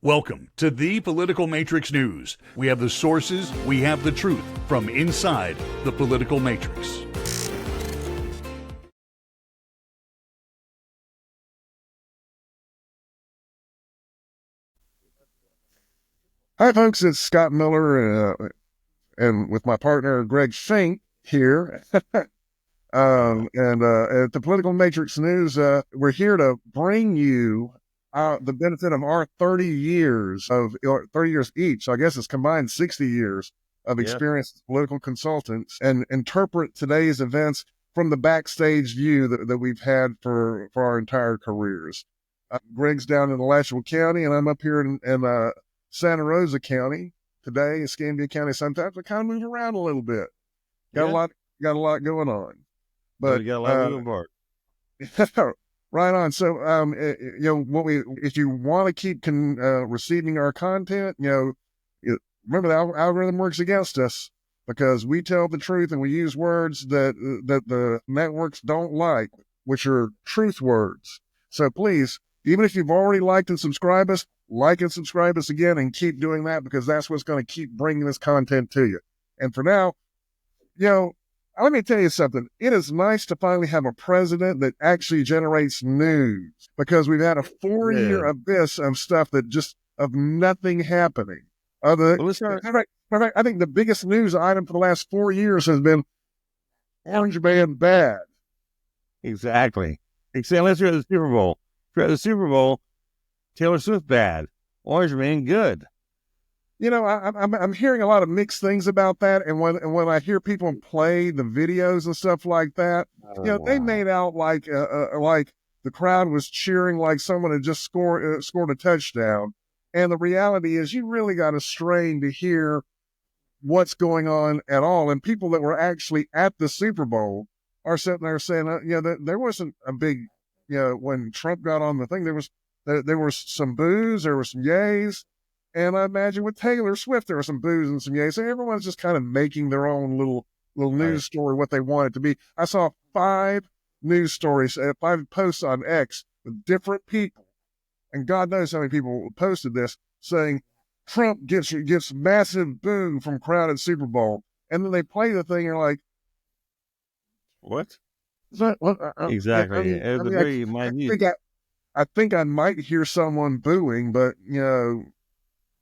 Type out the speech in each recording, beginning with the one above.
Welcome to the Political Matrix News. We have the sources, we have the truth from inside the political matrix. Hi, folks. It's Scott Miller, and with my partner Greg Fink here. And at the Political Matrix News, we're here to bring you the benefit of our 30 years each. So I guess it's combined 60 years of experience as political consultants, and interpret today's events from the backstage view that we've had for our entire careers. Greg's down in Alachua County, and I'm up here in Santa Rosa County today, Escambia County. Sometimes I kind of move around a little bit. Got a lot going on. But you got a lot of moving parts. Right on. So, if you want to keep receiving our content, remember the algorithm works against us because we tell the truth and we use words that the networks don't like, which are truth words. So please, even if you've already liked and subscribed us, like and subscribe us again and keep doing that, because that's what's going to keep bringing this content to you. And for now, let me tell you something. It is nice to finally have a president that actually generates news, because we've had a 4-year abyss of stuff of nothing happening. I think the biggest news item for the last 4 years has been Orange Man bad. Exactly. Let's hear the Super Bowl. The Super Bowl, Taylor Swift bad, Orange Man good. I'm hearing a lot of mixed things about that, and when I hear people play the videos and stuff like that, they made out like the crowd was cheering like someone had just scored a touchdown, and the reality is you really got to strain to hear what's going on at all. And people that were actually at the Super Bowl are sitting there saying, there wasn't a big, when Trump got on the thing, there was some boos, there were some yays. And I imagine with Taylor Swift, there were some boos and some yays. So everyone's just kind of making their own little news story, what they want it to be. I saw 5 news stories, 5 posts on X with different people. And God knows how many people posted this, saying Trump gets massive boo from crowd at Super Bowl. And then they play the thing, and you're like, what? Exactly. I think I might hear someone booing, but,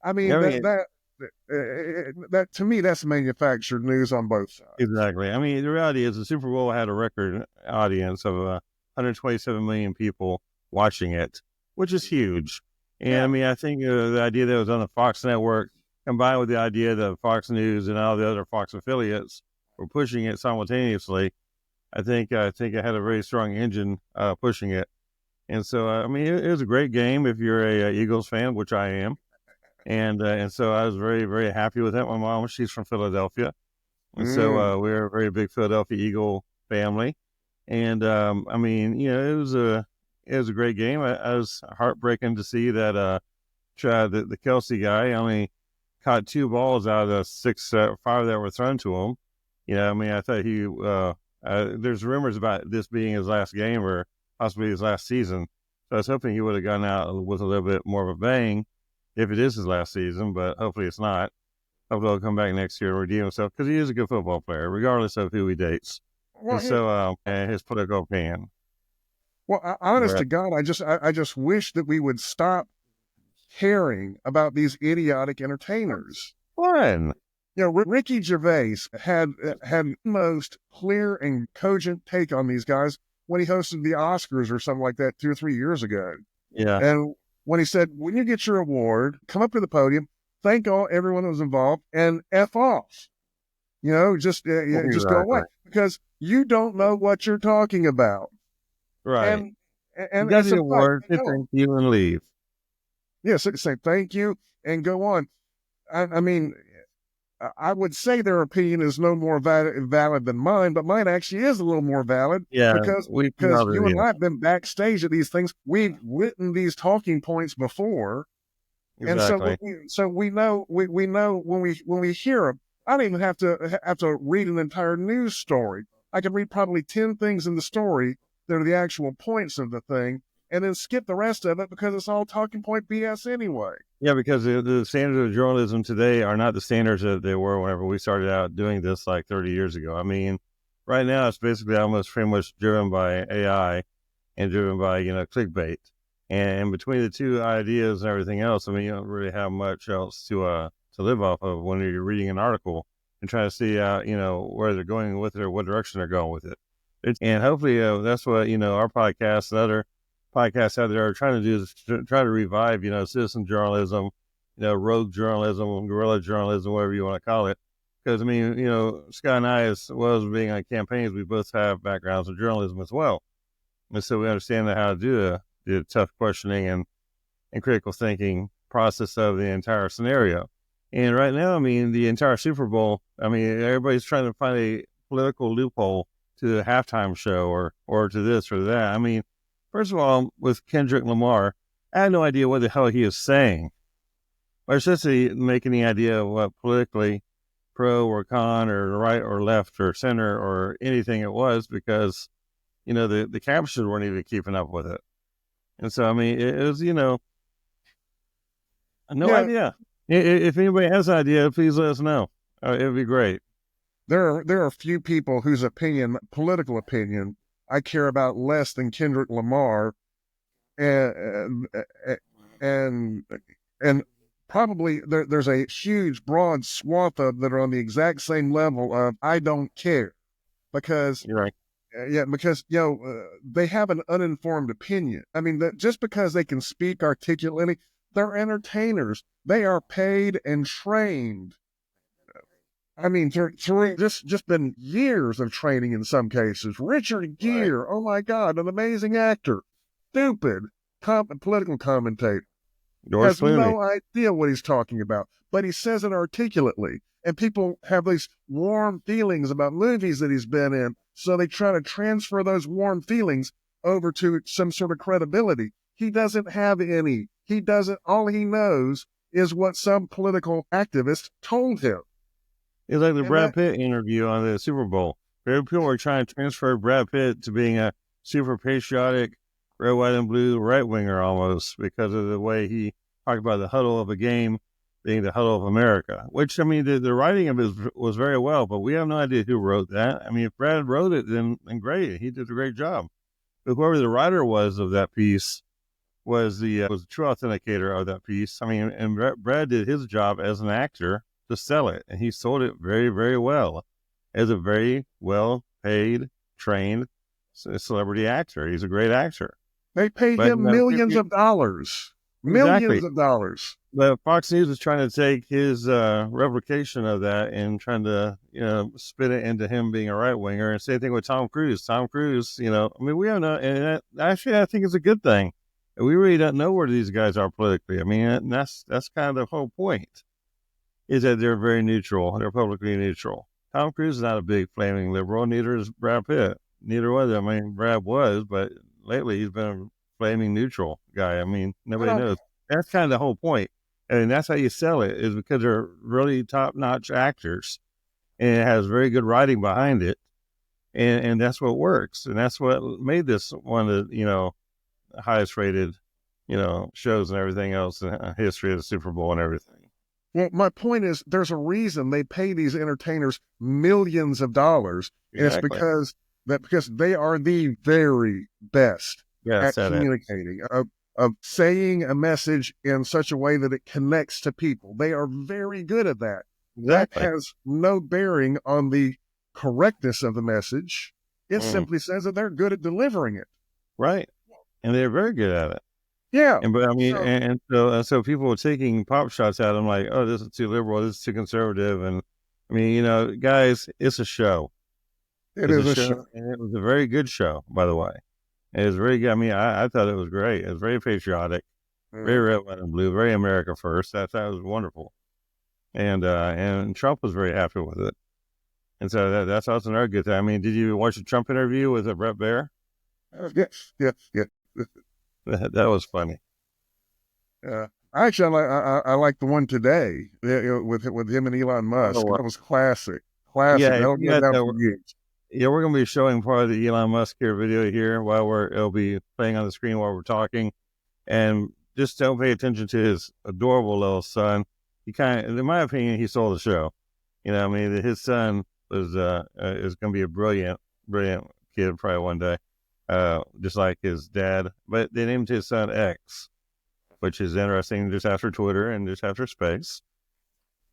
that to me, that's manufactured news on both sides. Exactly. I mean, the reality is the Super Bowl had a record audience of 127 million people watching it, which is huge. And I think the idea that it was on the Fox network, combined with the idea that Fox News and all the other Fox affiliates were pushing it simultaneously, I think it had a very strong engine pushing it. And so, it was a great game if you're a Eagles fan, which I am. And so I was very, very happy with that. My mom, she's from Philadelphia. And so we're a very big Philadelphia Eagle family. And, it was a great game. I was heartbreaking to see that the Kelsey guy only caught 2 balls out of the 5 that were thrown to him. I thought there's rumors about this being his last game or possibly his last season. So I was hoping he would have gone out with a little bit more of a bang if it is his last season, but hopefully it's not. Hopefully he'll come back next year and redeem himself, because he is a good football player, regardless of who he dates. Well, and his political opinion. Well, honest to God, I just wish that we would stop caring about these idiotic entertainers. Fun. Ricky Gervais had the most clear and cogent take on these guys when he hosted the Oscars or something like that 2 or 3 years ago. Yeah. And when he said, when you get your award, come up to the podium, thank everyone that was involved, and F off. Just go away, because you don't know what you're talking about. Right. And you got the award, thank you, and leave. Yes, say thank you and go on. I would say their opinion is no more valid than mine, but mine actually is a little more valid. Yeah, because you and I have been backstage at these things. We've written these talking points before, exactly. And so we know when we hear them. I don't even have to read an entire news story. I can read probably 10 things in the story that are the actual points of the thing, and then skip the rest of it because it's all talking point BS anyway. Yeah, because the standards of journalism today are not the standards that they were whenever we started out doing this like 30 years ago. I mean, right now it's basically almost pretty much driven by AI and driven by, clickbait. And between the two ideas and everything else, I mean, you don't really have much else to live off of when you're reading an article and trying to see out, where they're going with it or what direction they're going with it. And hopefully that's what, our podcast and other podcasts out there are trying to do, is try to revive, citizen journalism, rogue journalism, guerrilla journalism, whatever you want to call it. Because, I mean, Scott and I, as well as being on campaigns, we both have backgrounds in journalism as well. And so we understand how to do the tough questioning and critical thinking process of the entire scenario. And right now, I mean, the entire Super Bowl, I mean, everybody's trying to find a political loophole to the halftime show or to this or that. I mean, first of all, with Kendrick Lamar, I had no idea what the hell he is saying. Or essentially make any idea of what politically pro or con or right or left or center or anything it was, because, the captions weren't even keeping up with it. And so, I mean, it was, no idea. If anybody has an idea, please let us know. It would be great. There are a few people whose political opinion, I care about less than Kendrick Lamar, and probably there's a huge broad swath of that are on the exact same level of I don't care, because you're right. Because they have an uninformed opinion. I mean, that just because they can speak articulately, they're entertainers. They are paid and trained. I mean, through just been years of training in some cases. Richard Gere, right. Oh my God, an amazing actor. Stupid political commentator. Has no idea what he's talking about, but he says it articulately. And people have these warm feelings about movies that he's been in, so they try to transfer those warm feelings over to some sort of credibility. He doesn't have any. All he knows is what some political activist told him. It's like the Brad Pitt interview on the Super Bowl. People were trying to transfer Brad Pitt to being a super patriotic, red, white, and blue right-winger almost, because of the way he talked about the huddle of a game being the huddle of America, which, I mean, the writing of it was very well, but we have no idea who wrote that. I mean, if Brad wrote it, then great. He did a great job. But whoever the writer was of that piece was the true authenticator of that piece. I mean, and Brad did his job as an actor to sell it, and he sold it very, very well as a very well-paid, trained celebrity actor. He's a great actor. They paid him millions of dollars. Millions of dollars. But Fox News is trying to take his replication of that and trying to, spin it into him being a right-winger. And same thing with Tom Cruise. Tom Cruise, I mean, we have no, and actually I think it's a good thing. We really don't know where these guys are politically. I mean, that's kind of the whole point, is that they're very neutral. They're publicly neutral. Tom Cruise is not a big flaming liberal. Neither is Brad Pitt. Neither was. I mean, Brad was, but lately he's been a flaming neutral guy. I mean, nobody knows. That's kind of the whole point. And that's how you sell it, is because they're really top-notch actors, and it has very good writing behind it, and that's what works, and that's what made this one of the highest-rated shows and everything else in the history of the Super Bowl and everything. Well, my point is, there's a reason they pay these entertainers millions of dollars, and it's because they are the very best at communicating. Of saying a message in such a way that it connects to people. They are very good at that. Exactly. That has no bearing on the correctness of the message. It simply says that they're good at delivering it. Right. And they're very good at it. Yeah. But I mean, so people were taking pop shots at them like, oh, this is too liberal, this is too conservative. And I mean, guys, it's a show. It is a show. And it was a very good show, by the way. It was very good. I mean, I thought it was great. It was very patriotic, very red, white, and blue, very America first. That was wonderful. And Trump was very happy with it. And so that's also another good thing. I mean, did you watch the Trump interview with Brett Baer? Yes. That was funny. Actually, I like the one today with him and Elon Musk. That was classic. Yeah, That'll get down for years. Yeah, we're going to be showing part of the Elon Musk here video here while it'll be playing on the screen while we're talking. And just don't pay attention to his adorable little son. He in my opinion, he stole the show. I mean, his son is going to be a brilliant kid probably one day, just like his dad. But they named his son X, which is interesting, just after Twitter and just after space.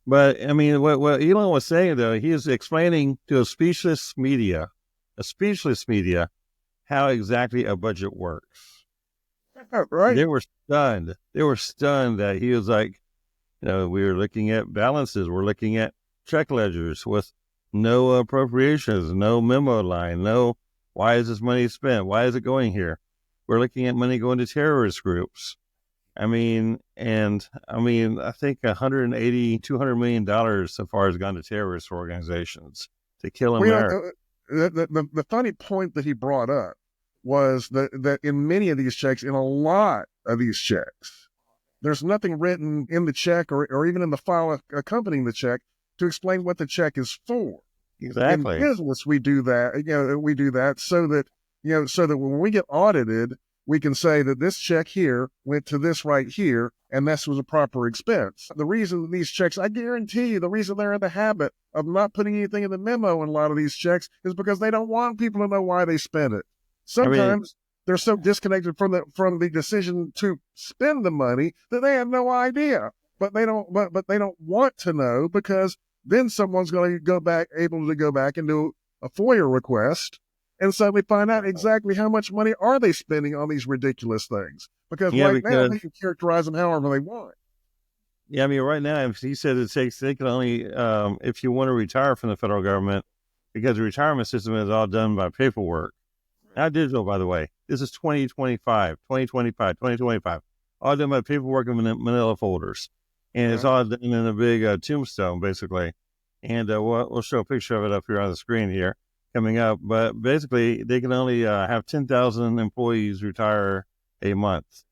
But I mean, what Elon was saying though, he is explaining to a speechless media, how exactly a budget works. Right. They were stunned. They were stunned that he was like, we were looking at balances. We're looking at check ledgers with no appropriations, no memo line, no, why is this money spent? Why is it going here? We're looking at money going to terrorist groups. I think $180, $200 million so far has gone to terrorist organizations to kill America. The funny point that he brought up was that in many of these checks, in a lot of these checks, there's nothing written in the check or even in the file accompanying the check to explain what the check is for. Exactly. In business, we do that. We do that so that when we get audited, we can say that this check here went to this right here, and this was a proper expense. The reason these checks, I guarantee you, the reason they're in the habit of not putting anything in the memo in a lot of these checks is because they don't want people to know why they spent it. Sometimes they're so disconnected from the decision to spend the money that they have no idea. But they don't want to know, because then someone's going to go back and do a FOIA request and suddenly find out exactly how much money are they spending on these ridiculous things. Because now they can characterize them however they want. Yeah, I mean, right now, he said they can only, if you want to retire from the federal government, because the retirement system is all done by paperwork. Not digital, by the way. This is 2025, all done by paperwork in manila folders. And it's all done in a big tombstone, basically. And we'll show a picture of it up here on the screen here coming up. But basically, they can only have 10,000 employees retire a month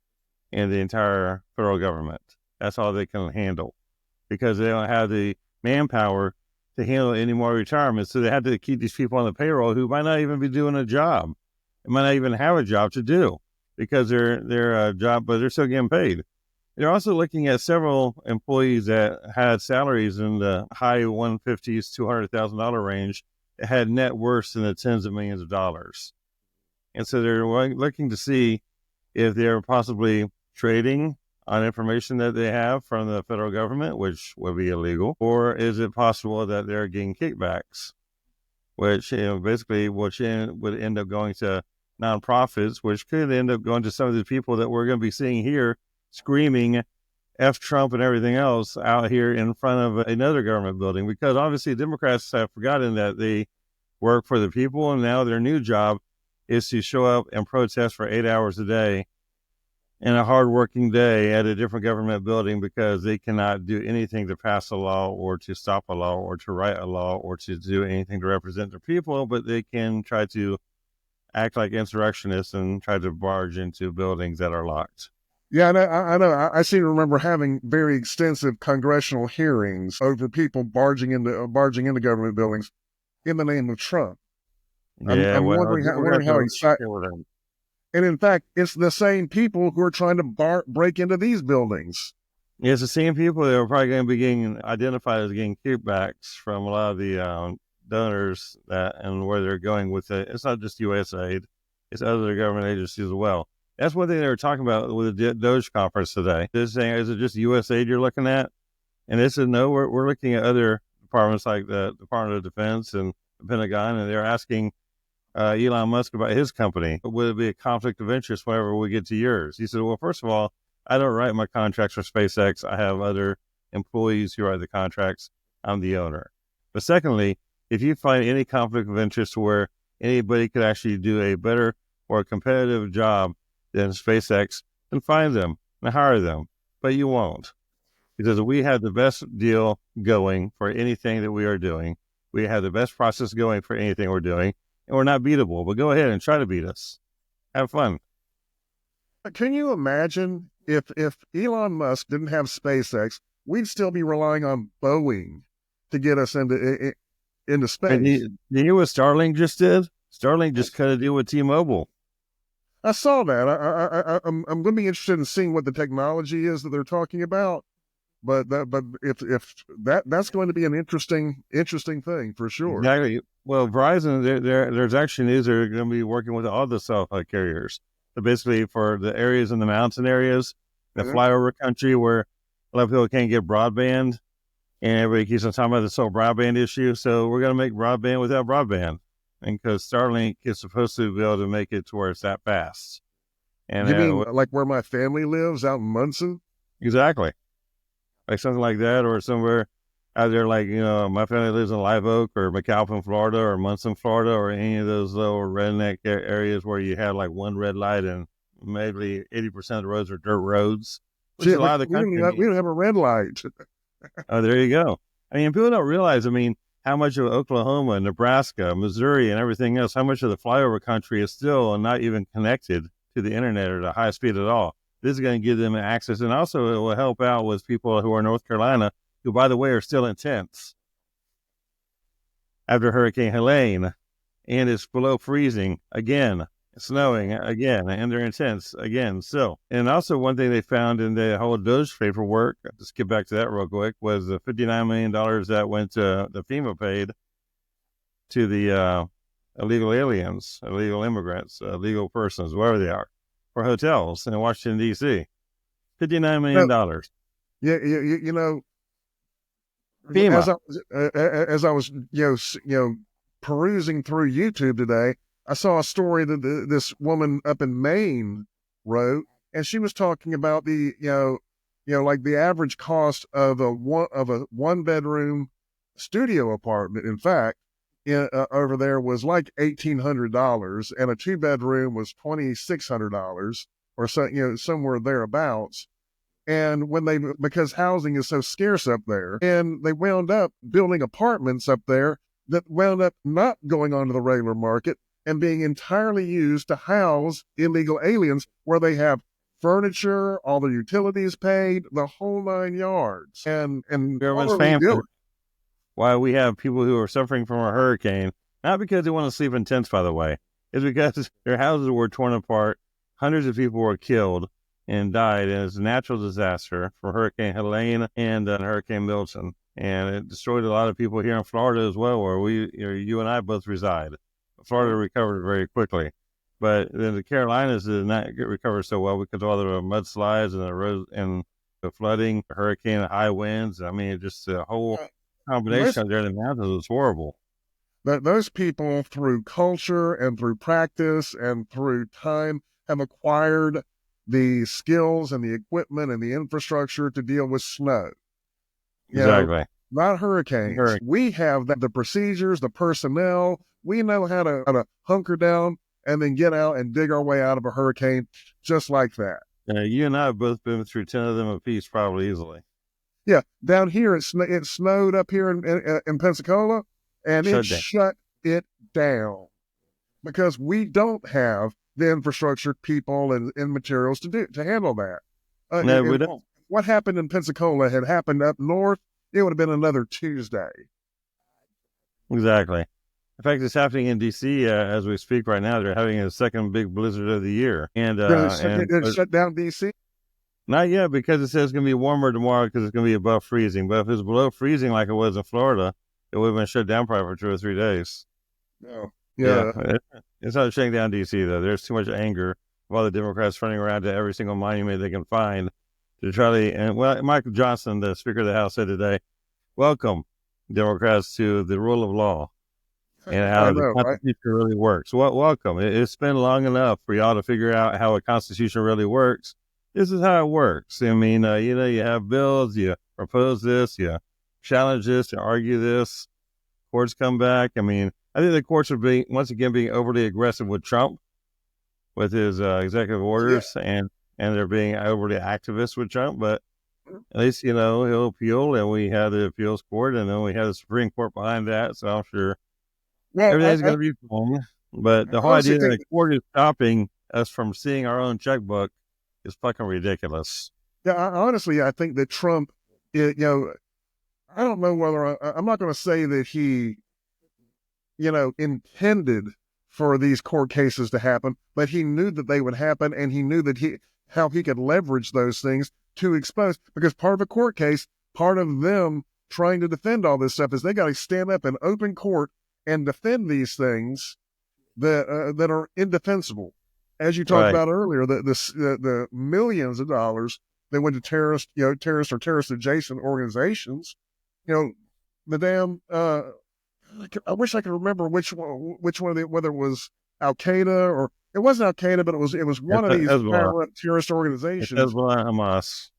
in the entire federal government. That's all they can handle, because they don't have the manpower to handle any more retirements. So they have to keep these people on the payroll who might not even be doing a job. They might not even have a job to do, because they're a job, but they're still getting paid. They're also looking at several employees that had salaries in the high $150,000, $200,000 range that had net worths in the tens of millions of dollars. And so they're looking to see if they're possibly trading on information that they have from the federal government, which would be illegal, or is it possible that they're getting kickbacks, which basically would end up going to nonprofits, which could end up going to some of the people that we're going to be seeing here screaming F Trump and everything else out here in front of another government building, because obviously Democrats have forgotten that they work for the people, and now their new job is to show up and protest for 8 hours a day in a hard-working day at a different government building, because they cannot do anything to pass a law or to stop a law or to write a law or to do anything to represent their people, but they can try to act like insurrectionists and try to barge into buildings that are locked. Yeah, I know. I seem to remember having very extensive congressional hearings over people barging into government buildings in the name of Trump. I'm wondering how excited. And in fact, it's the same people who are trying to break into these buildings. Yeah, it's the same people that are probably going to be getting identified as getting kickbacks from a lot of the donors and where they're going with it. It's not just USAID; it's other government agencies as well. That's one thing they were talking about with the Doge conference today. They're saying, is it just USAID you're looking at? And they said, no, we're looking at other departments like the Department of Defense and the Pentagon, and they're asking Elon Musk about his company. Would it be a conflict of interest whenever we get to yours? He said, well, first of all, I don't write my contracts for SpaceX. I have other employees who write the contracts. I'm the owner. But secondly, if you find any conflict of interest where anybody could actually do a better or a competitive job than SpaceX, then find them and hire them. But you won't, because we have the best deal going for anything that we are doing. We have the best process going for anything we're doing, and we're not beatable. But go ahead and try to beat us. Have fun. Can you imagine if Elon Musk didn't have SpaceX, we'd still be relying on Boeing to get us into into And space. you hear what Starlink just did? Starlink just cut a deal with T-Mobile. I saw that. I'm going to be interested in seeing what the technology is that they're talking about. But if that's going to be an interesting thing for sure. Exactly. Well, Verizon, there's actually news they're going to be working with all the cell phone carriers. So basically, for the areas in the mountain areas, the flyover country where a lot of people can't get broadband, and everybody keeps on talking about this whole broadband issue. So we're going to make broadband without broadband, and because Starlink is supposed to be able to make it to where it's that fast. And you mean like where my family lives out in Munson? Exactly. Like something like that, or somewhere out there, like, my family lives in Live Oak or McAlpin, Florida, or Munson, Florida, or any of those little redneck areas where you have like one red light and maybe 80% of the roads are dirt roads, which is a lot of the country. We don't have a red light. Oh, there you go. I mean, people don't realize, how much of Oklahoma, Nebraska, Missouri, and everything else, how much of the flyover country is still not even connected to the internet or the high speed at all. This is going to give them access, and also it will help out with people who are in North Carolina, who, by the way, are still in tents after Hurricane Helene, and it's below freezing again, snowing again, and they're in tents again. So, and also one thing they found in the whole Doge paperwork, to skip back to that real quick, was the $59 million that went to the FEMA paid to the illegal aliens, illegal immigrants, illegal persons, wherever they are, for hotels in Washington, D.C. $59 million. Yeah, you know, FEMA. as I was perusing through YouTube today, I saw a story that this woman up in Maine wrote, and she was talking about the like the average cost of a one bedroom studio apartment. In fact, over there was like $1,800, and a 2-bedroom was $2,600, or so, somewhere thereabouts. And because housing is so scarce up there, and they wound up building apartments up there that wound up not going onto the regular market and being entirely used to house illegal aliens, where they have furniture, all the utilities paid, the whole 9 yards. And Government's paying for it. Why we have people who are suffering from a hurricane, not because they want to sleep in tents, by the way, it's because their houses were torn apart, hundreds of people were killed and died, and it's a natural disaster from Hurricane Helene and Hurricane Milton. And it destroyed a lot of people here in Florida as well, where you and I both reside. Florida recovered very quickly, but then the Carolinas did not recover so well because of all the mudslides and the flooding, the hurricane, the high winds. Just the whole combination out there in the mountains was horrible. But those people, through culture and through practice and through time, have acquired the skills and the equipment and the infrastructure to deal with snow. Exactly. Not hurricanes. We have the procedures, the personnel. We know how to hunker down and then get out and dig our way out of a hurricane just like that. You and I have both been through 10 of them apiece, probably easily. Yeah, down here it snowed up here in Pensacola, and it shut it down because we don't have the infrastructure, people, and materials to handle that. No, we don't. What happened in Pensacola had happened up north, it would have been another Tuesday. Exactly. In fact, it's happening in D.C. As we speak right now. They're having a second big blizzard of the year. And shut down D.C.? Not yet, because it says it's going to be warmer tomorrow because it's going to be above freezing. But if it's below freezing like it was in Florida, it would have been shut down probably for 2 or 3 days. No. Yeah. It's not shutting down D.C., though. There's too much anger of all the Democrats running around to every single monument they can find to try to. Michael Johnson, the Speaker of the House, said today, welcome, Democrats, to the rule of law and how the Constitution really works. Welcome. It's been long enough for y'all to figure out how a Constitution really works. This is how it works. You have bills, you propose this, you challenge this, you argue this, courts come back. I think the courts are once again being overly aggressive with Trump, with his executive orders, and they're being overly activist with Trump. But at least, he'll appeal, and we have the appeals court, and then we have the Supreme Court behind that. So I'm sure everything's going to be fine. But the whole idea that the court is stopping us from seeing our own checkbook is fucking ridiculous. Yeah, honestly, I think that Trump, I don't know whether I'm not going to say that he intended for these court cases to happen, but he knew that they would happen, and he knew that how he could leverage those things to expose. Because part of a court case, part of them trying to defend all this stuff is they got to stand up in open court and defend these things that are indefensible. As you talked about earlier, the millions of dollars that went to terrorist or terrorist adjacent organizations. The damn. I wish I could remember which one whether it was Al Qaeda or it wasn't Al Qaeda, but it was one of these terrorist organizations. Hezbollah, Hamas.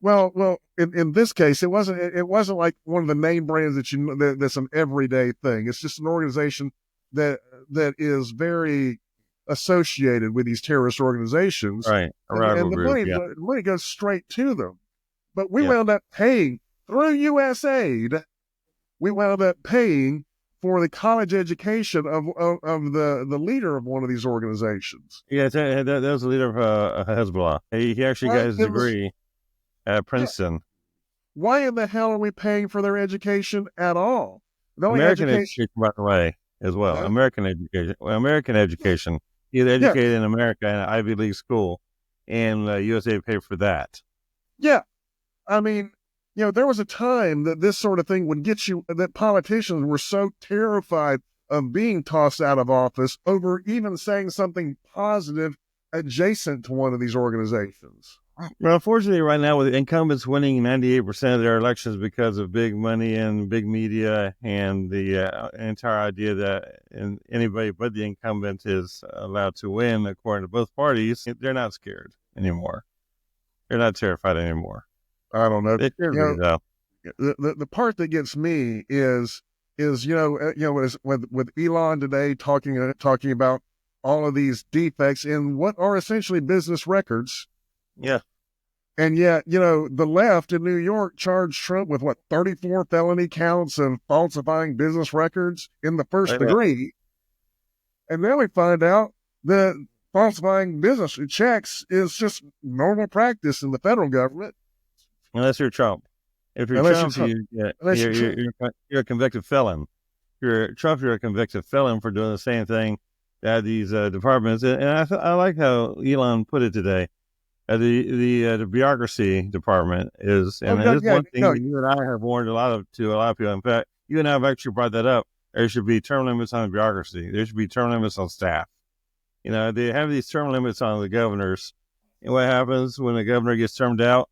Well, in this case, it wasn't like one of the name brands that's an everyday thing. It's just an organization that is very associated with these terrorist organizations, right? And the money goes straight to them. But we wound up paying through USAID. We wound up paying for the college education of the leader of one of these organizations. Yeah, that was the leader of Hezbollah. He actually got his degree at Princeton. Yeah. Why in the hell are we paying for their education at all? American education, by the way, as well. Yeah. American education. He's educated in America in an Ivy League school, and USA paid for that. Yeah. I mean, there was a time that this sort of thing would get you, that politicians were so terrified of being tossed out of office over even saying something positive adjacent to one of these organizations. Well, unfortunately, right now, with incumbents winning 98% of their elections because of big money and big media and the entire idea that anybody but the incumbent is allowed to win, according to both parties, they're not scared anymore. They're not terrified anymore. I don't know. The part that gets me is with Elon today talking about all of these defects in what are essentially business records. Yeah. And yet, the left in New York charged Trump with 34 felony counts of falsifying business records in the first degree. And then we find out that falsifying business checks is just normal practice in the federal government. Unless you're Trump. If you're Trump, you're a convicted felon. If you're Trump, you're a convicted felon for doing the same thing that these departments. And I like how Elon put it today. The bureaucracy department is, and one thing you and I have warned to a lot of people. In fact, you and I have actually brought that up. There should be term limits on the bureaucracy. There should be term limits on staff. They have these term limits on the governors. And what happens when the governor gets termed out?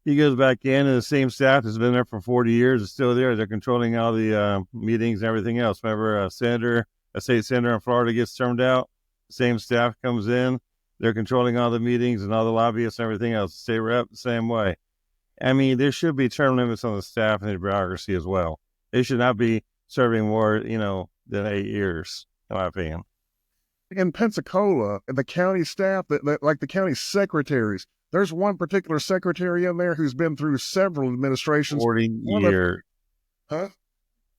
He goes back in, and the same staff that's been there for 40 years is still there. They're controlling all the meetings and everything else. Whenever a state senator in Florida gets termed out, the same staff comes in. They're controlling all the meetings and all the lobbyists and everything else. State rep, the same way. I mean, there should be term limits on the staff and the bureaucracy as well. They should not be serving more, than 8 years, in my opinion. In Pensacola, the county staff, like the county secretaries, there's one particular secretary in there who's been through several administrations. 40 years.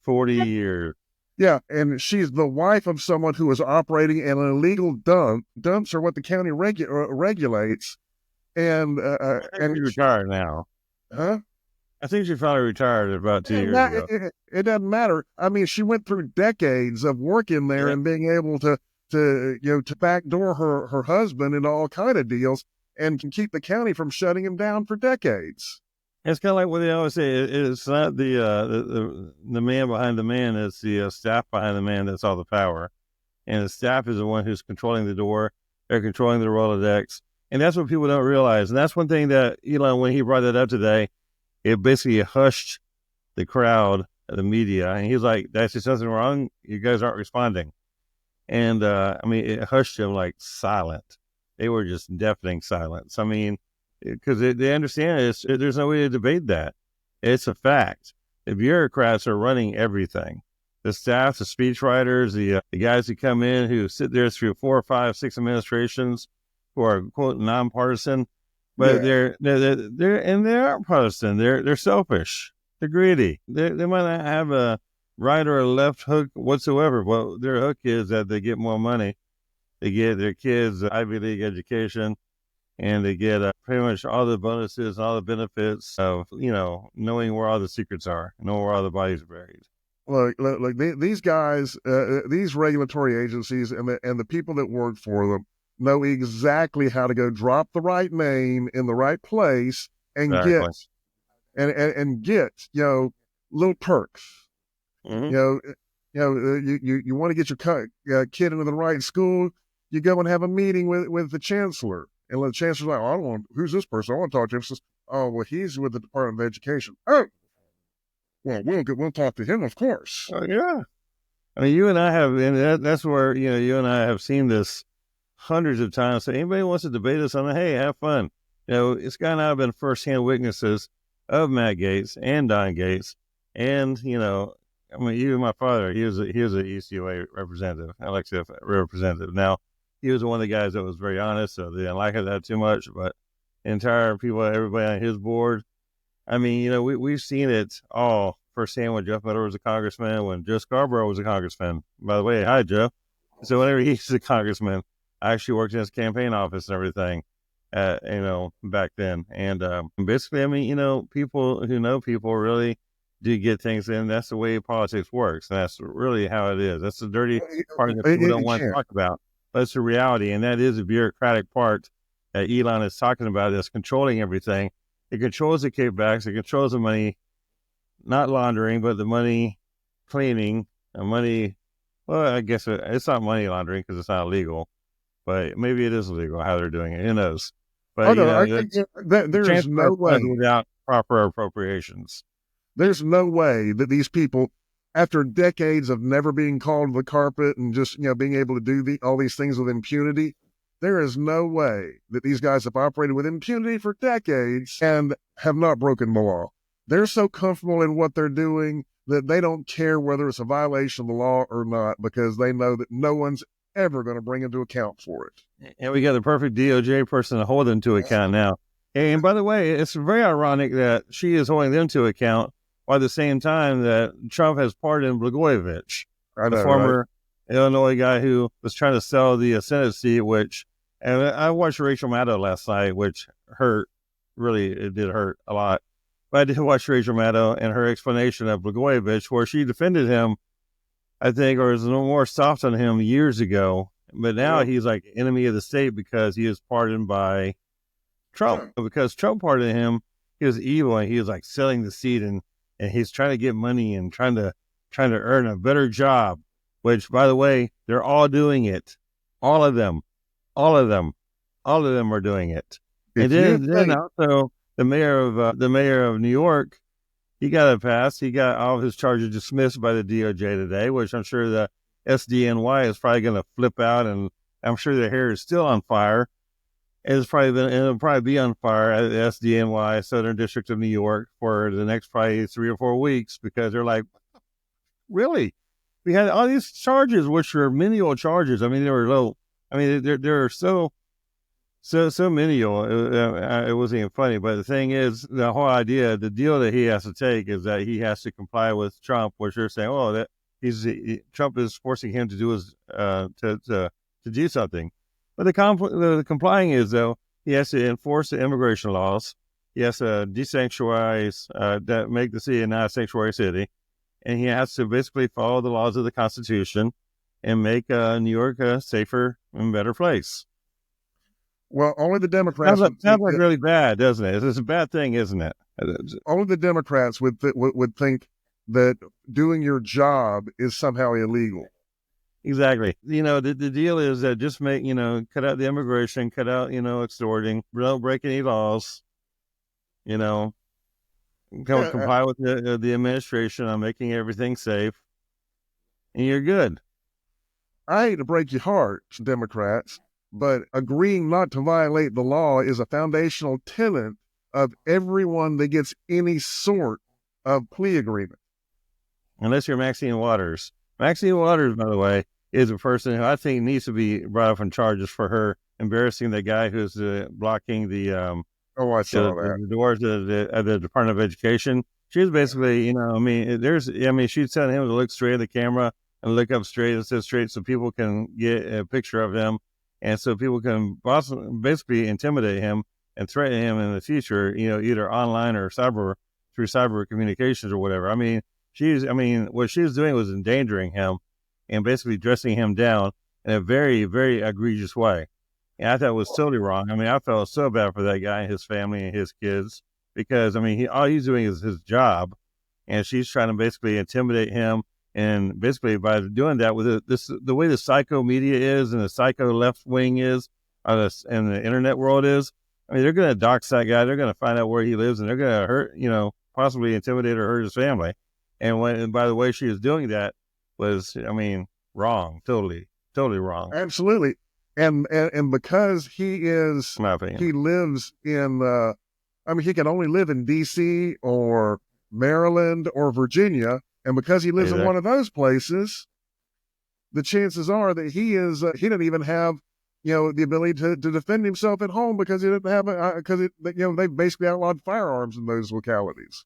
40 years. Yeah, and she's the wife of someone who was operating an illegal dump. Dumps are what the county regulates. And she's retired now. Huh? I think she finally retired about 2 years ago. It doesn't matter. I mean, she went through decades of working there and being able to backdoor her husband into all kind of deals and can keep the county from shutting him down for decades. It's kind of like what they always say. It's not the man behind the man. It's the staff behind the man that's all the power. And the staff is the one who's controlling the door. They're controlling the Rolodex. And that's what people don't realize. And that's one thing that Elon, when he brought that up today, it basically hushed the crowd, the media. And he was like, that's just something wrong. You guys aren't responding. And, it hushed them like silent. They were just deafening silence. I mean, because they understand there's no way to debate that. It's a fact. The bureaucrats are running everything. The staff, the speechwriters, the guys who come in who sit there through 4, 5, 6 administrations who are, quote, nonpartisan, but they're they aren't partisan. They're selfish. They're greedy. They might not have a right or a left hook whatsoever, but their hook is that they get more money. They get their kids Ivy League education, and they get pretty much all the bonuses, all the benefits of, knowing where all the secrets are, knowing where all the bodies are buried. These guys, these regulatory agencies and the people that work for them know exactly how to go drop the right name in the right place and Exactly. get little perks. Hmm. You want to get your kid into the right school, you go and have a meeting with the chancellor, and the chancellor's like, oh, I don't want, who's this person? I want to talk to him. Says, oh, well, he's with the Department of Education. Oh, well, we'll talk to him, of course. Oh, yeah. I mean, you and I have, and that's where, you and I have seen this hundreds of times. So anybody wants to debate us on it, hey, have fun. Scott and I have been firsthand witnesses of Matt Gaetz and Don Gates. And, I mean, even my father, he was an ECOA representative, elected representative. Now, he was one of the guys that was very honest, so they didn't like that too much. But the entire people, everybody on his board, I mean, we've seen it all firsthand when Jeff Miller was a congressman, when Joe Scarborough was a congressman. By the way, hi, Joe. So whenever he's a congressman, I actually worked in his campaign office and everything, back then. And basically, I mean, people who know people really do get things in. That's the way politics works. And that's really how it is. That's the dirty part that people don't want to talk about. But it's the reality. And that is a bureaucratic part that Elon is talking about, that's controlling everything. It controls the kickbacks. It controls the money, not laundering, but the money cleaning, the money. Well, I guess it's not money laundering because it's not illegal, but maybe it is illegal how they're doing it. Who knows? But there is no way without proper appropriations. There's no way that these people, after decades of never being called to the carpet and just being able to do all these things with impunity, there is no way that these guys have operated with impunity for decades and have not broken the law. They're so comfortable in what they're doing that they don't care whether it's a violation of the law or not, because they know that no one's ever going to bring into account for it. And we got the perfect DOJ person to hold them to account now. And by the way, it's very ironic that she is holding them to account while at the same time that Trump has pardoned Blagojevich, the former Illinois guy who was trying to sell the Senate seat, and I watched Rachel Maddow last night, which hurt. Really, it did hurt a lot. But I did watch Rachel Maddow and her explanation of Blagojevich, where she defended him, I think, or was a little more soft on him years ago. But now he's like enemy of the state because he is pardoned by Trump. Because Trump pardoned him, he was evil and he was like selling the seat and he's trying to get money and trying to earn a better job. Which, by the way, they're all doing it. All of them are doing it. And then also the mayor of New York, he got a pass. He got all of his charges dismissed by the DOJ today, which I'm sure the SDNY is probably going to flip out, and I'm sure their hair is still on fire. It'll probably be on fire at the SDNY, Southern District of New York, for the next probably 3 or 4 weeks, because they're like, really? We had all these charges, which were menial charges. I mean, they were low. I mean, they're so menial. It wasn't even funny. But the thing is, the whole idea, the deal that he has to take is that he has to comply with Trump, which they're saying, oh, that Trump is forcing him to do his to do something. But the complying is, though, he has to enforce the immigration laws. He has to desanctuarize, that make the city not a sanctuary city, and he has to basically follow the laws of the Constitution and make New York a safer and better place. Well, only the Democrats. Sounds like really bad, doesn't it? It's a bad thing, isn't it? Only the Democrats would think that doing your job is somehow illegal. Exactly. The deal is that just cut out the immigration, cut out, extorting, don't break any laws, comply with the administration on making everything safe, and you're good. I hate to break your heart, Democrats, but agreeing not to violate the law is a foundational tenet of everyone that gets any sort of plea agreement. Unless you're Maxine Waters. Maxine Waters, by the way, is a person who I think needs to be brought up on charges for her embarrassing the guy who's blocking the the doors of the Department of Education. She's basically, she's telling him to look straight at the camera and look up straight and sit straight so people can get a picture of him, and so people can basically intimidate him and threaten him in the future, either online or through cyber communications or whatever. I mean, what she was doing was endangering him and basically dressing him down in a very, very egregious way. And I thought it was totally wrong. I mean, I felt so bad for that guy and his family and his kids because, I mean, all he's doing is his job, and she's trying to basically intimidate him. And basically, by doing that, with the way the psycho media is and the psycho left wing is, and the internet world is, I mean, they're going to dox that guy. They're going to find out where he lives, and they're going to hurt, possibly intimidate or hurt his family. And by the way she was doing that was, I mean, wrong, totally wrong. Absolutely. And because he lives in, he can only live in DC or Maryland or Virginia. And because he lives in one of those places, the chances are that he didn't even have, the ability to defend himself at home because he didn't have, they basically outlawed firearms in those localities.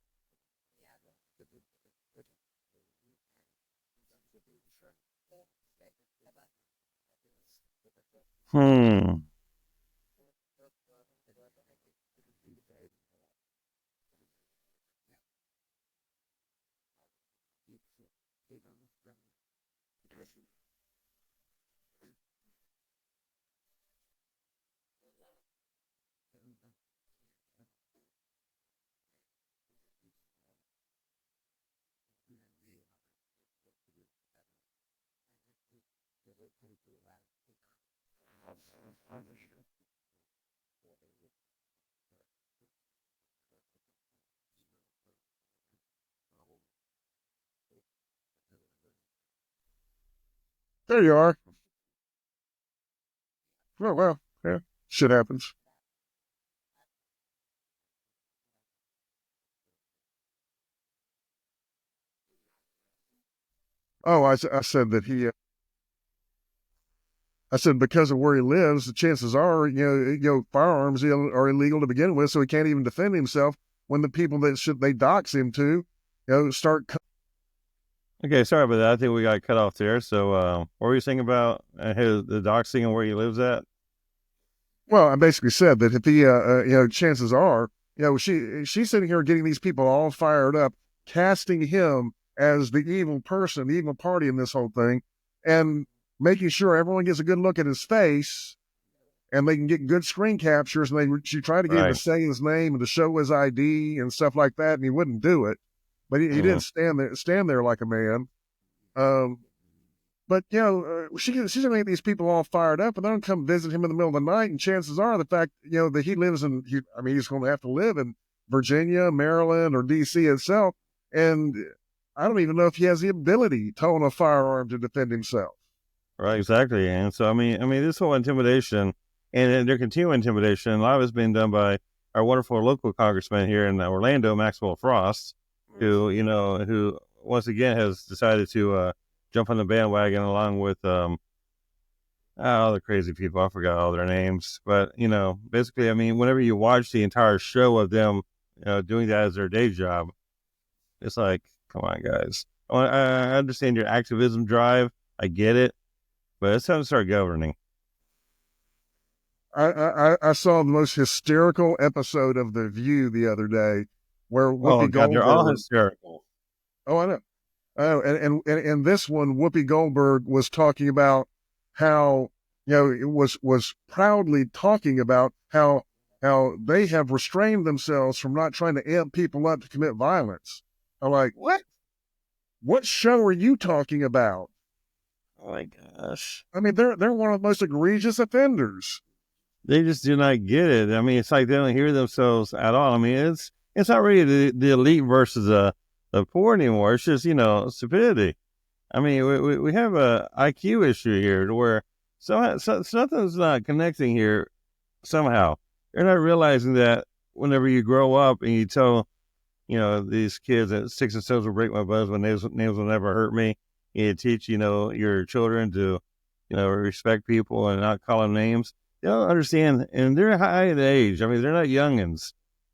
There you are. Oh, well, yeah, shit happens. Oh, I said that I said because of where he lives, the chances are, firearms are illegal to begin with, so he can't even defend himself when the people that they dox him to, start. Okay, sorry about that. I think we got cut off there. So, what were you saying about the doxing and where he lives at? Well, I basically said that if he, chances are, she's sitting here getting these people all fired up, casting him as the evil person, the evil party in this whole thing, and making sure everyone gets a good look at his face, and they can get good screen captures. And she tried to get him to say his name and to show his ID and stuff like that, and he wouldn't do it. But he didn't stand there like a man. But she's gonna get these people all fired up, and they're gonna come visit him in the middle of the night. And chances are, the fact that he lives he's going to have to live in Virginia, Maryland, or DC itself, and I don't even know if he has the ability to own a firearm to defend himself. Right, exactly. And so, I mean, this whole intimidation and their continuing intimidation, a lot of it's being done by our wonderful local congressman here in Orlando, Maxwell Frost, who once again has decided to jump on the bandwagon along with all the crazy people. I forgot all their names, but basically, I mean, whenever you watch the entire show of them doing that as their day job, it's like, come on, guys. I understand your activism drive. I get it, but it's time to start governing. I saw the most hysterical episode of The View the other day, where Whoopi Goldberg. They're all hysterical. Oh, I know. And this one, Whoopi Goldberg was talking about how, it was proudly talking about how they have restrained themselves from not trying to amp people up to commit violence. I'm like, what? What show are you talking about? Oh my gosh. I mean, they're one of the most egregious offenders. They just do not get it. I mean, it's like they don't hear themselves at all. I mean, it's not really the elite versus the poor anymore. It's just, stupidity. I mean, we have a IQ issue here to where something's not connecting here somehow. They're not realizing that whenever you grow up and you tell, these kids that sticks and stones will break my bones, but nails will never hurt me. You teach, your children to, respect people and not call them names. They don't understand, and they're high in age. I mean, they're not youngins.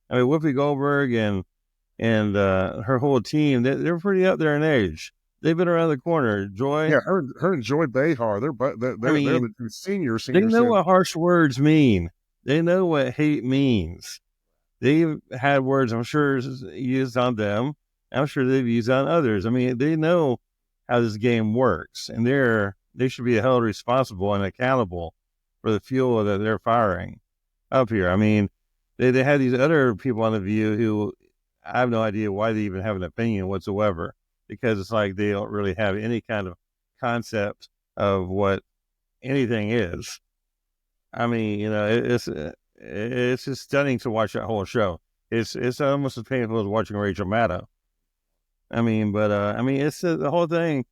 I mean, Whoopi Goldberg and her whole team, they're pretty up there in age. They've been around the corner. Joy, yeah, her and Joy Behar, they're the two seniors. They know what harsh words mean. They know what hate means. They've had words, I'm sure, used on them. I'm sure they've used on others. I mean, they know how this game works, and they should be held responsible and accountable for the fuel that they're firing up here. I mean, they had these other people on The View who I have no idea why they even have an opinion whatsoever, because it's like they don't really have any kind of concept of what anything is. I mean, it's just stunning to watch that whole show. It's almost as painful as watching Rachel Maddow. I mean, but it's the whole thing.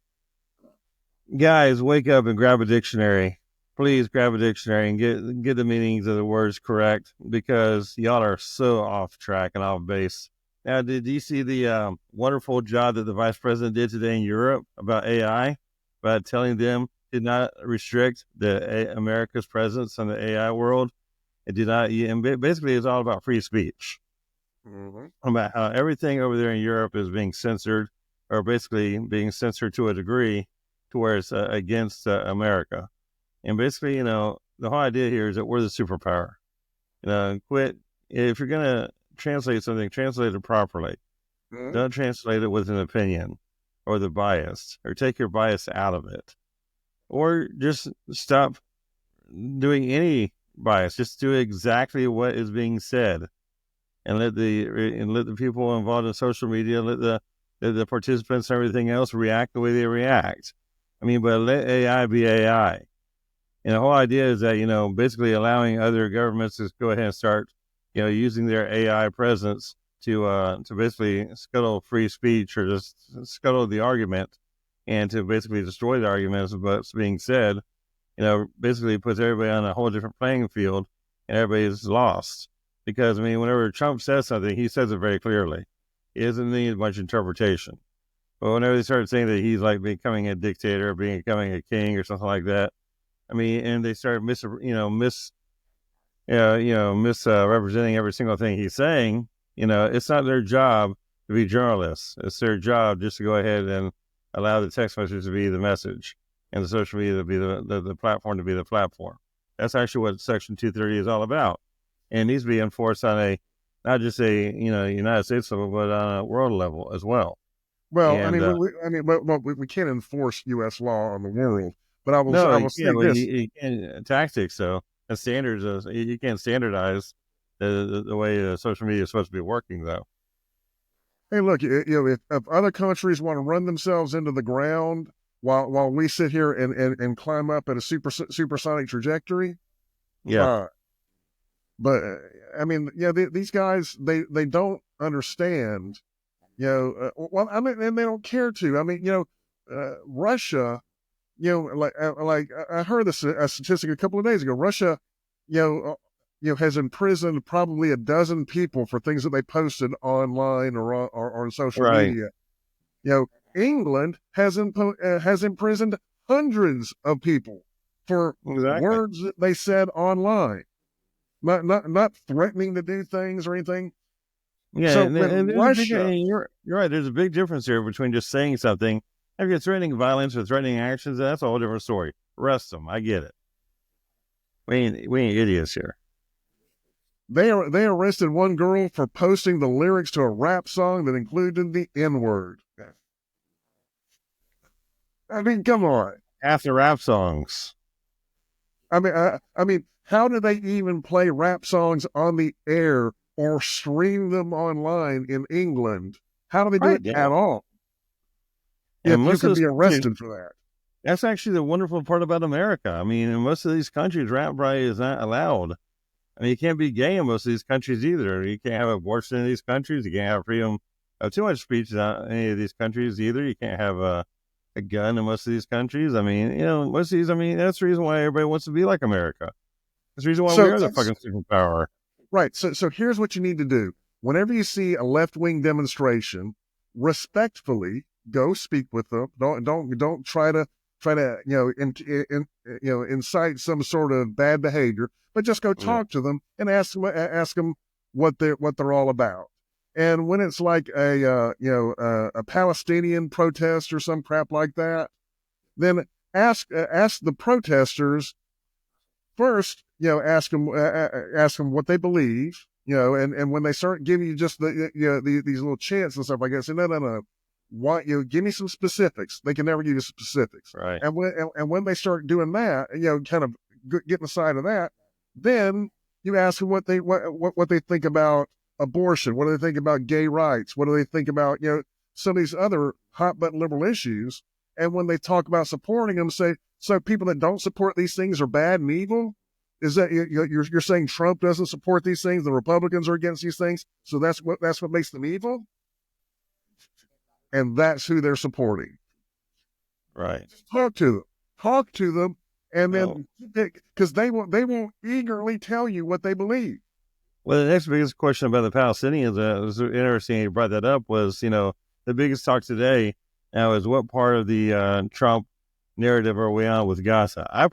Guys, wake up and grab a dictionary. Please grab a dictionary and get the meanings of the words correct, because y'all are so off track and off base. Now, did you see the wonderful job that the vice president did today in Europe about AI, about telling them did not restrict America's presence in the AI world? It did not, and basically it's all about free speech. Mm-hmm. About how everything over there in Europe is being censored, or basically being censored to a degree to where it's against America. And basically, the whole idea here is that we're the superpower. Quit. If you're going to translate something, translate it properly. Mm-hmm. Don't translate it with an opinion or the bias, or take your bias out of it. Or just stop doing any bias. Just do exactly what is being said. And let the people involved in social media, let the participants and everything else react the way they react. I mean, but let AI be AI. And the whole idea is that, basically allowing other governments to go ahead and start, using their AI presence to basically scuttle free speech, or just scuttle the argument, and to basically destroy the arguments of what's being said, basically puts everybody on a whole different playing field, and everybody's lost. Because, whenever Trump says something, he says it very clearly. He doesn't need much interpretation. But whenever they start saying that he's like becoming a dictator, becoming a king or something like that, and they start misrepresenting every single thing he's saying, it's not their job to be journalists. It's their job just to go ahead and allow the text message to be the message, and the social media to be the platform to be the platform. That's actually what Section 230 is all about. And it needs to be enforced on not just a United States level, but on a world level as well. Well, we can't enforce U.S. law on the world, but I will say this: you can tactics, though, and standards. You can't standardize the way social media is supposed to be working, though. Hey, look, if other countries want to run themselves into the ground while we sit here and climb up at a supersonic trajectory, yeah. But these guys, they don't understand, and they don't care to. Russia, like I heard a statistic a couple of days ago. Russia, has imprisoned probably a dozen people for things that they posted online or on social media. England has imprisoned hundreds of people for words that they said online. Not threatening to do things or anything. Yeah, so and Russia, you're right. There's a big difference here between just saying something. If you're threatening violence or threatening actions, that's a whole different story. Arrest them. I get it. We ain't idiots here. They arrested one girl for posting the lyrics to a rap song that included the N-word. Come on. Half the rap songs. How do they even play rap songs on the air or stream them online in England? How do they do it at all? If you could be arrested for that. That's actually the wonderful part about America. In most of these countries, rap riot is not allowed. You can't be gay in most of these countries either. You can't have abortion in these countries. You can't have freedom of too much speech in any of these countries either. You can't have a gun in most of these countries. Most of these, that's the reason why everybody wants to be like America. That's the reason why we are the fucking superpower. Right. So here's what you need to do. Whenever you see a left-wing demonstration, respectfully go speak with them. Don't try to incite some sort of bad behavior, but just go talk to them and ask them what they're all about. And when it's like a Palestinian protest or some crap like that, then ask the protesters first. Ask them what they believe. and when they start giving you just these little chants and stuff like that, say, no. Why, give me some specifics. They can never give you specifics. Right. And when they start doing that, kind of getting aside of that, then you ask them what they think about abortion. What do they think about gay rights? What do they think about, some of these other hot button liberal issues? And when they talk about supporting them, say, so people that don't support these things are bad and evil? Is that you're saying Trump doesn't support these things? The Republicans are against these things, so that's what makes them evil? And that's who they're supporting. Right. Talk to them, and then because they won't eagerly tell you what they believe. Well, the next biggest question about the Palestinians, it was interesting you brought that up, was, the biggest talk today now is what part of the Trump narrative are we on with Gaza? I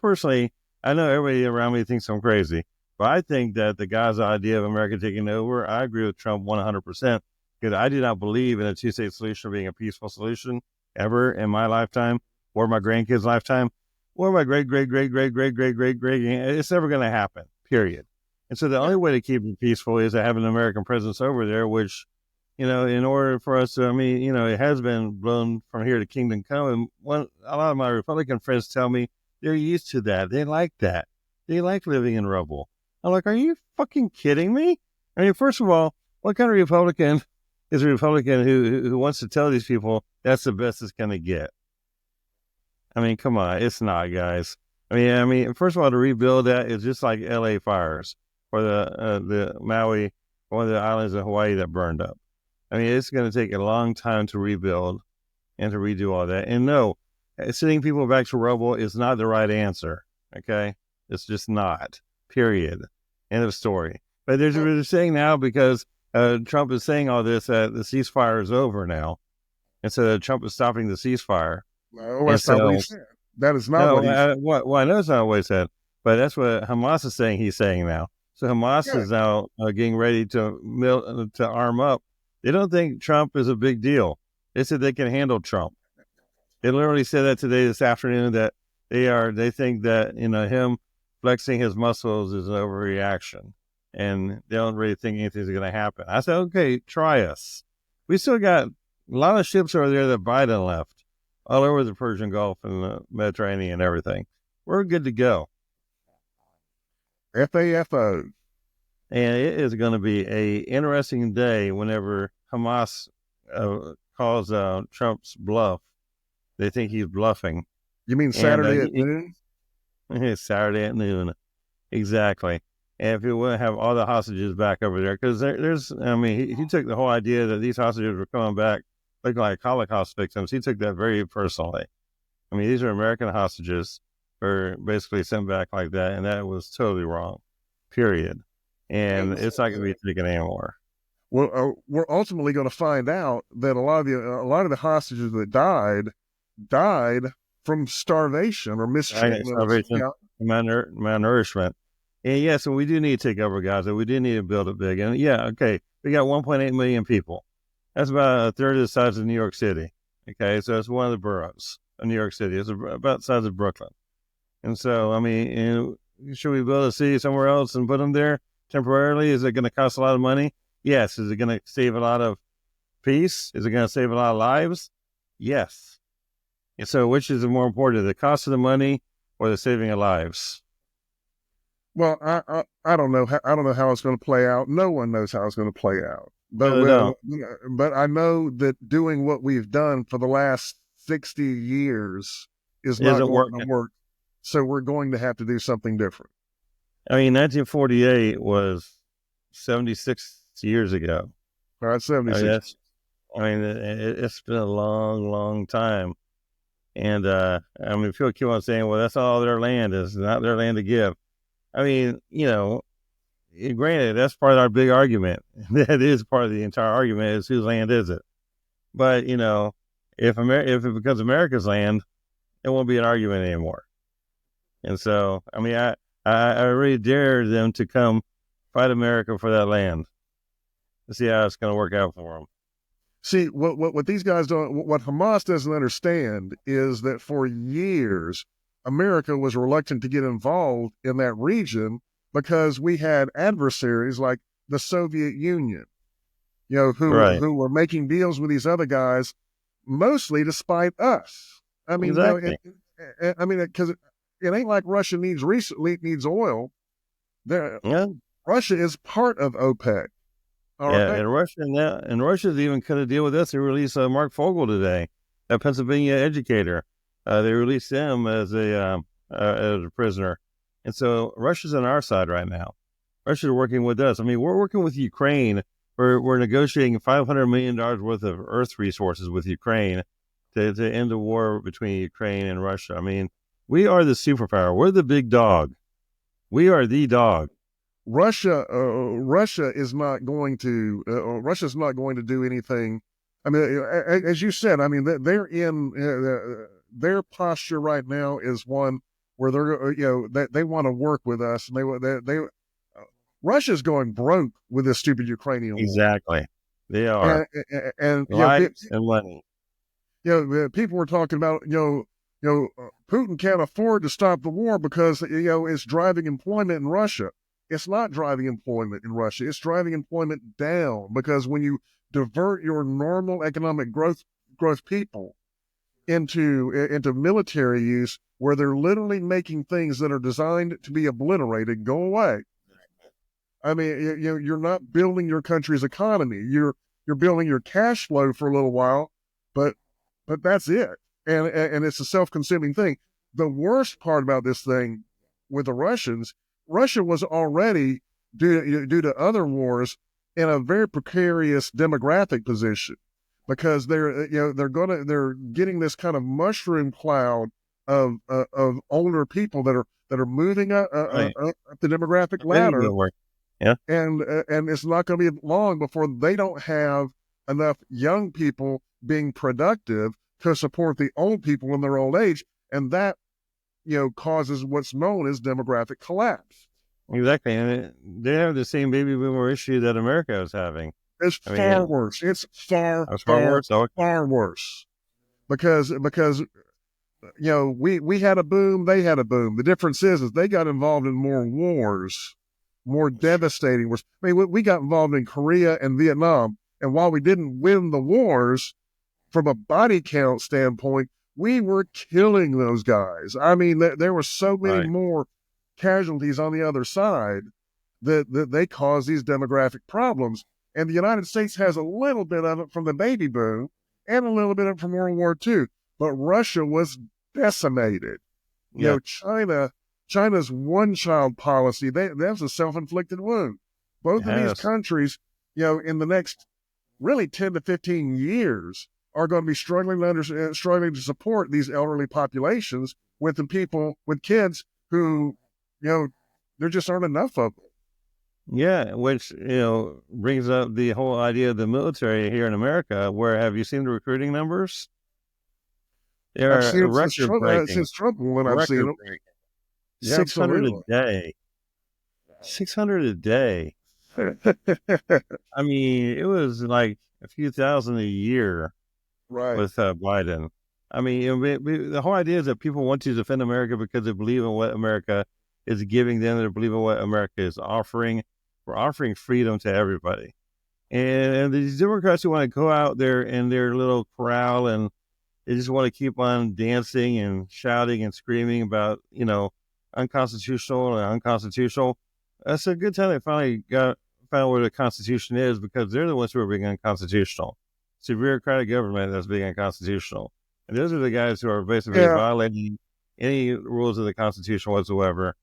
know everybody around me thinks I'm crazy, but I think that the Gaza idea of America taking over, I agree with Trump 100%, because I do not believe in a two-state solution being a peaceful solution ever in my lifetime or my grandkids' lifetime or my great. It's never going to happen, period. And so the only way to keep it peaceful is to have an American presence over there, which, in order for us to, it has been blown from here to kingdom come. And a lot of my Republican friends tell me they're used to that. They like that. They like living in rubble. I'm like, are you fucking kidding me? I mean, first of all, what kind of Republican is a Republican who wants to tell these people that's the best it's going to get? I mean, come on. It's not, guys. I mean, first of all, to rebuild that is just like LA fires or the Maui, one of the islands in Hawaii that burned up. I mean, it's going to take a long time to rebuild and to redo all that. And no, sending people back to rubble is not the right answer. Okay? It's just not. Period. End of story. But they're saying now, because Trump is saying all this, that the ceasefire is over now. And so Trump is stopping the ceasefire. No, that's not what he said. That is not what he said. Well, I know it's not what he said, but that's what Hamas is saying he's saying now. So Hamas is now getting ready to arm up. They don't think Trump is a big deal. They said they can handle Trump. They literally said that today, this afternoon, that they think that, him flexing his muscles is an overreaction. And they don't really think anything's going to happen. I said, okay, try us. We still got a lot of ships over there that Biden left, all over the Persian Gulf and the Mediterranean and everything. We're good to go. FAFO. And it is going to be a interesting day whenever Hamas calls Trump's bluff. They think he's bluffing. You mean Saturday at noon? It's Saturday at noon. Exactly. And if you want to have all the hostages back over there, because he took the whole idea that these hostages were coming back looking like Holocaust victims. He took that very personally. I mean, these are American hostages who were basically sent back like that, and that was totally wrong, period. And it's not going to be taken anymore. Well, we're ultimately going to find out that a lot of the hostages that died from starvation or mistreatment. Starvation, malnourishment. And yes, and we do need to take over Gaza. We do need to build it big. And we got 1.8 million people. That's about a third of the size of New York City. Okay, so it's one of the boroughs of New York City. It's about the size of Brooklyn. And so, should we build a city somewhere else and put them there temporarily? Is it going to cost a lot of money? Yes. Is it going to save a lot of peace? Is it going to save a lot of lives? Yes. And so, which is more important, the cost of the money or the saving of lives? Well, I don't know. I don't know how it's going to play out. No one knows how it's going to play out. But I know that doing what we've done for the last 60 years is not going to work. So we're going to have to do something different. 1948 was 76 years ago. All right, 76. It's been a long, long time. And, people keep on saying, well, that's all their land is, not their land to give. Granted, that's part of our big argument. That is part of the entire argument, is whose land is it? But, if it becomes America's land, it won't be an argument anymore. And so, I really dare them to come fight America for that land. Let's see how it's going to work out for them. See, what these guys don't, what Hamas doesn't understand is that for years, America was reluctant to get involved in that region because we had adversaries like the Soviet Union, Right. who were making deals with these other guys, mostly to spite us. I mean, Exactly. I mean, because it ain't like Russia needs oil. There, Yeah. Russia is part of OPEC. All Yeah. right. And Russia's even cut a deal with us. They released Mark Fogel today, a Pennsylvania educator. They released him as a prisoner. And so Russia's on our side right now. Russia's working with us. I mean, we're working with Ukraine. We're negotiating $500 million worth of earth resources with Ukraine to end the war between Ukraine and Russia. I mean, we are the superpower. We're the big dog. We are the dog. Russia is not going to Russia's not going to do anything. I mean, as you said, I mean, they're in their posture right now is one where they're they want to work with us, and they Russia's going broke with this stupid Ukrainian war. Exactly. They are. And Lives and money. people were talking about Putin can't afford to stop the war because it's driving employment in Russia. It's not driving employment in Russia. It's driving employment down, because when you divert your normal economic growth people into military use, where they're literally making things that are designed to be obliterated go away. I mean, you're not building your country's economy. You're building your cash flow for a little while, but that's it. And it's a self-consuming thing. The worst part about this thing with the Russians, Russia was already, due to other wars, in a very precarious demographic position, because they're getting this kind of mushroom cloud of older people that are moving up the demographic ladder. Yeah. And it's not going to be long before they don't have enough young people being productive to support the old people in their old age, and that causes what's known as demographic collapse. Exactly, and they have the same baby boomer issue that America is having. It's far worse. It's far worse, because we had a boom, they had a boom. The difference is they got involved in more wars, more devastating wars. I mean, we got involved in Korea and Vietnam, and while we didn't win the wars, from a body count standpoint, we were killing those guys. I mean, there were so many more casualties on the other side that they caused these demographic problems. And the United States has a little bit of it from the baby boom and a little bit of it from World War II. But Russia was decimated. China's one-child policy, that was a self-inflicted wound. Both of these countries, in the next really 10 to 15 years, are going to be struggling to support these elderly populations with kids who, there just aren't enough of them. Yeah, which brings up the whole idea of the military here in America. Where have you seen the recruiting numbers? I've seen it since Trump when I've seen them. 600 a day. 600 a day. I mean, it was like a few thousand a year, with Biden. I mean, the whole idea is that people want to defend America because they believe in what America is giving them. They believe in what America is offering. We're offering freedom to everybody. And these Democrats who want to go out there in their little corral and they just want to keep on dancing and shouting and screaming about, unconstitutional and unconstitutional. That's a good time they finally found where the Constitution is, because they're the ones who are being unconstitutional. It's a bureaucratic government that's being unconstitutional. And those are the guys who are basically violating any rules of the Constitution whatsoever.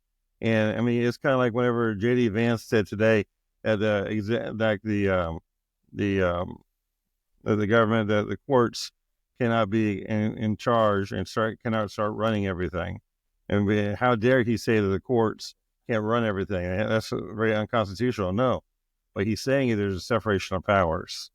And I mean, it's kind of like whenever J.D. Vance said today that the government, that the courts cannot be in charge and cannot start running everything. And how dare he say that the courts can't run everything? That's very unconstitutional. No, but he's saying there's a separation of powers,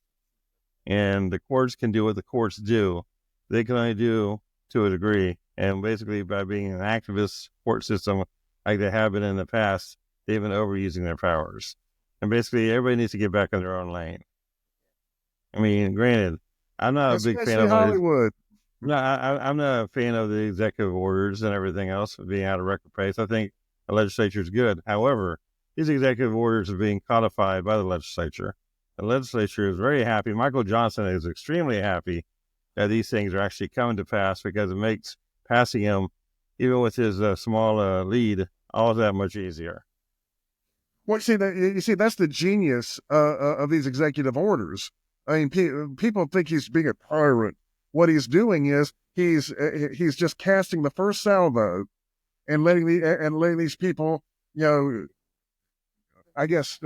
and the courts can do what the courts do. They can only do to a degree, and basically by being an activist court system like they have been in the past, they've been overusing their powers. And basically, everybody needs to get back in their own lane. I mean, granted, I'm not a big fan of Hollywood. I'm not a fan of the executive orders and everything else being out of record pace. I think the legislature is good. However, these executive orders are being codified by the legislature. The legislature is very happy. Michael Johnson is extremely happy that these things are actually coming to pass, because it makes passing them, even with his small lead, all that much easier. Well, you see, that's the genius of these executive orders. I mean, people think he's being a tyrant. What he's doing is he's just casting the first salvo and letting these people, I guess,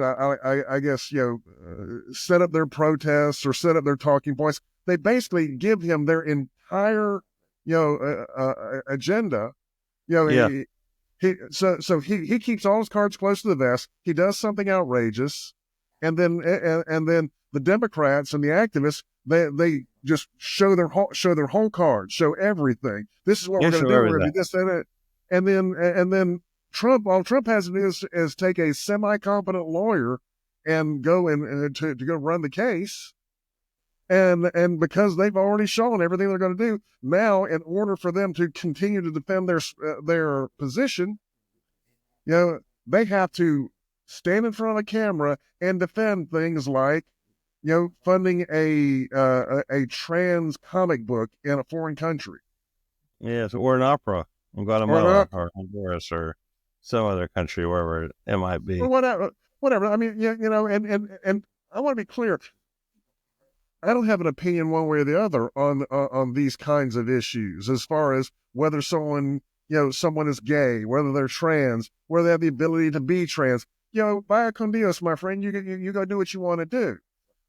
set up their protests or set up their talking points. They basically give him their entire, agenda. Yeah. He keeps all his cards close to the vest. He does something outrageous, and then the Democrats and the activists, they just show their whole card, show everything. This is what we're going to do. We're going to do this and that, and then Trump. All Trump has to do is take a semi-competent lawyer and go to go run the case. And because they've already shown everything they're going to do, now in order for them to continue to defend their position, they have to stand in front of a camera and defend things like, funding a trans comic book in a foreign country. Yes, or an opera in Guatemala or Honduras or some other country, wherever it might be. Or whatever. I mean, and I want to be clear. I don't have an opinion one way or the other on these kinds of issues, as far as whether someone is gay, whether they're trans, whether they have the ability to be trans. Vaya con Dios, my friend, you go do what you want to do,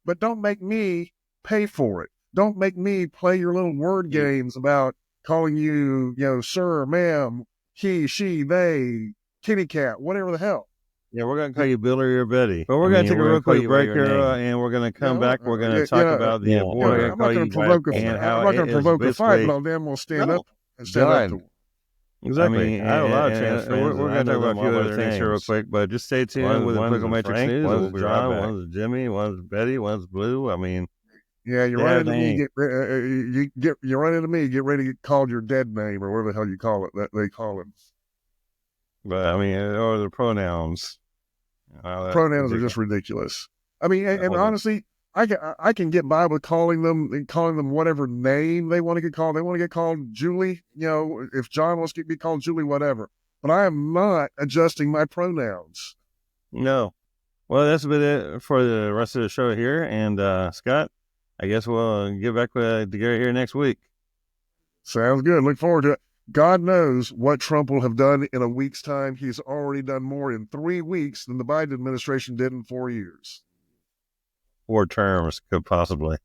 but don't make me pay for it. Don't make me play your little word games about calling you, sir, ma'am, he, she, they, kitty cat, whatever the hell. Yeah, we're going to call you Billy or Betty. But we're going to take a real quick break here, and we're going to come back. We're going to talk about the border. I'm not going to provoke a fight, but I'll damn well stand up and stand up to it. Exactly. I have a lot of trans friends. We're going to talk about a few other things here real quick, but just stay tuned with the Political Matrix News. One's John, one's Jimmy, one's Betty, one's Blue. I mean, yeah, you run into me. You run into me. Get ready to get called your dead name or whatever the hell you call it. That they call it. But I mean, or the pronouns. Pronouns are just ridiculous. I mean, and honestly, I can get by with calling them whatever name they want to get called. They want to get called Julie. If John wants to be called Julie, whatever. But I am not adjusting my pronouns. No. Well, that's been it for the rest of the show here. And Scott, I guess we'll get back together here next week. Sounds good. Look forward to it. God knows what Trump will have done in a week's time. He's already done more in 3 weeks than the Biden administration did in 4 years. 4 terms, could possibly.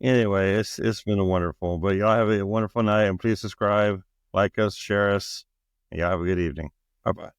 Anyway, it's been wonderful. But y'all have a wonderful night, and please subscribe, like us, share us, and y'all have a good evening. Bye-bye.